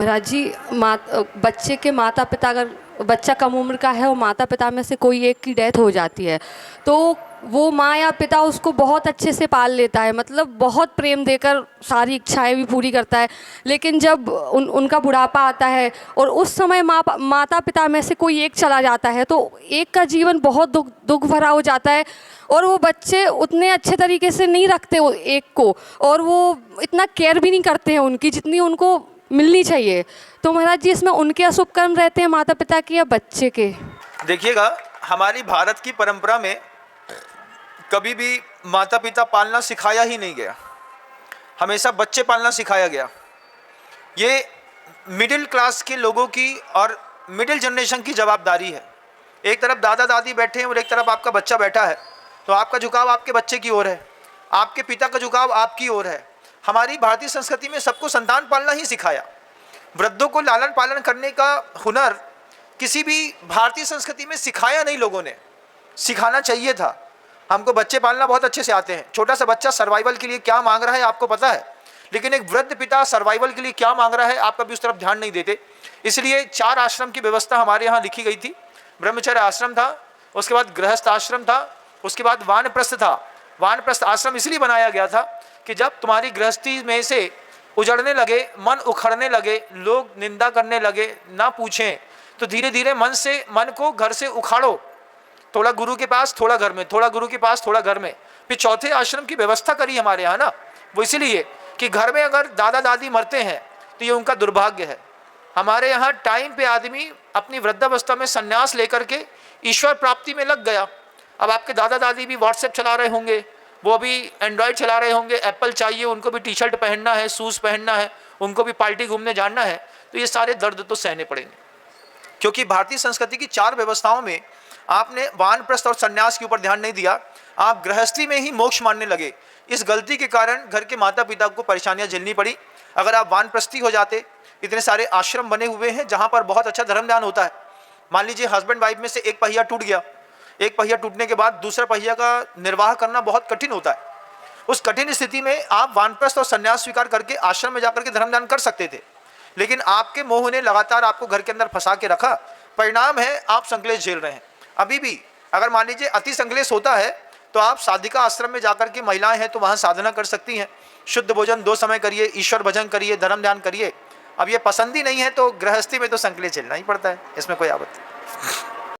महाराज जी, बच्चे के माता पिता, अगर बच्चा कम उम्र का है और माता पिता में से कोई एक की डेथ हो जाती है तो वो माँ या पिता उसको बहुत अच्छे से पाल लेता है, मतलब बहुत प्रेम देकर सारी इच्छाएं भी पूरी करता है। लेकिन जब उनका बुढ़ापा आता है और उस समय माता पिता में से कोई एक चला जाता है तो एक का जीवन बहुत दुख भरा हो जाता है और वो बच्चे उतने अच्छे तरीके से नहीं रखते एक को, और वो इतना केयर भी नहीं करते हैं उनकी जितनी उनको मिलनी चाहिए। तो महाराज जी, इसमें उनके अशुभ कर्म रहते हैं माता पिता के या बच्चे के? देखिएगा, हमारी भारत की परंपरा में कभी भी माता पिता पालना सिखाया ही नहीं गया, हमेशा बच्चे पालना सिखाया गया। ये मिडिल क्लास के लोगों की और मिडिल जनरेशन की जवाबदारी है। एक तरफ दादा दादी बैठे हैं और एक तरफ आपका बच्चा बैठा है, तो आपका झुकाव आपके बच्चे की ओर है, आपके पिता का झुकाव आपकी ओर है। हमारी भारतीय संस्कृति में सबको संतान पालना ही सिखाया। वृद्धों को लालन पालन करने का हुनर किसी भी भारतीय संस्कृति में सिखाया नहीं लोगों ने, सिखाना चाहिए था। हमको बच्चे पालना बहुत अच्छे से आते हैं। छोटा सा बच्चा सर्वाइवल के लिए क्या मांग रहा है आपको पता है, लेकिन एक वृद्ध पिता सर्वाइवल के लिए क्या मांग रहा है आप कभी उस तरफ ध्यान नहीं देते। इसलिए 4 आश्रम की व्यवस्था हमारे यहाँ लिखी गई थी। ब्रह्मचर्य आश्रम था, उसके बाद गृहस्थ आश्रम था, उसके बाद वानप्रस्थ था। वानप्रस्थ आश्रम इसलिए बनाया गया था कि जब तुम्हारी गृहस्थी में से उजड़ने लगे, मन उखड़ने लगे, लोग निंदा करने लगे, ना पूछें, तो धीरे धीरे मन को घर से उखाड़ो। थोड़ा गुरु के पास, थोड़ा घर में, थोड़ा गुरु के पास, थोड़ा घर में। फिर चौथे आश्रम की व्यवस्था करी हमारे यहाँ ना, वो इसलिए कि घर में अगर दादा दादी मरते हैं तो ये उनका दुर्भाग्य है। हमारे यहाँ टाइम पे आदमी अपनी वृद्धावस्था में संन्यास लेकर के ईश्वर प्राप्ति में लग गया। अब आपके दादा दादी भी व्हाट्सएप चला रहे होंगे, वो भी एंड्रॉयड चला रहे होंगे, एप्पल चाहिए, उनको भी टी शर्ट पहनना है, शूज़ पहनना है, उनको भी पार्टी घूमने जाना है, तो ये सारे दर्द तो सहने पड़ेंगे। क्योंकि भारतीय संस्कृति की 4 व्यवस्थाओं में आपने वानप्रस्थ और सन्यास के ऊपर ध्यान नहीं दिया, आप गृहस्थी में ही मोक्ष मानने लगे। इस गलती के कारण घर के माता पिता को परेशानियां झेलनी पड़ी। अगर आप वानप्रस्थी हो जाते, इतने सारे आश्रम बने हुए हैं जहां पर बहुत अच्छा धर्म ध्यान होता है। मान लीजिए हस्बैंड वाइफ में से एक पहिया टूट गया, एक पहिया टूटने के बाद दूसरा पहिया का निर्वाह करना बहुत कठिन होता है। उस कठिन स्थिति में आप वानप्रस्थ और सन्यास स्वीकार करके आश्रम में जाकर के धर्म ध्यान कर सकते थे, लेकिन आपके मोह ने लगातार आपको घर के अंदर फंसा के रखा। परिणाम है आप संकलेश झेल रहे हैं। अभी भी अगर मान लीजिए अति संकलेश होता है तो आप साधिका आश्रम में जाकर के, महिलाएं हैं तो वहां साधना कर सकती हैं, शुद्ध भोजन 2 समय करिए, ईश्वर भजन करिए, धर्म ध्यान करिए। अब ये पसंद ही नहीं है तो गृहस्थी में तो संकलेश झेलना ही पड़ता है, इसमें कोई आपत्ति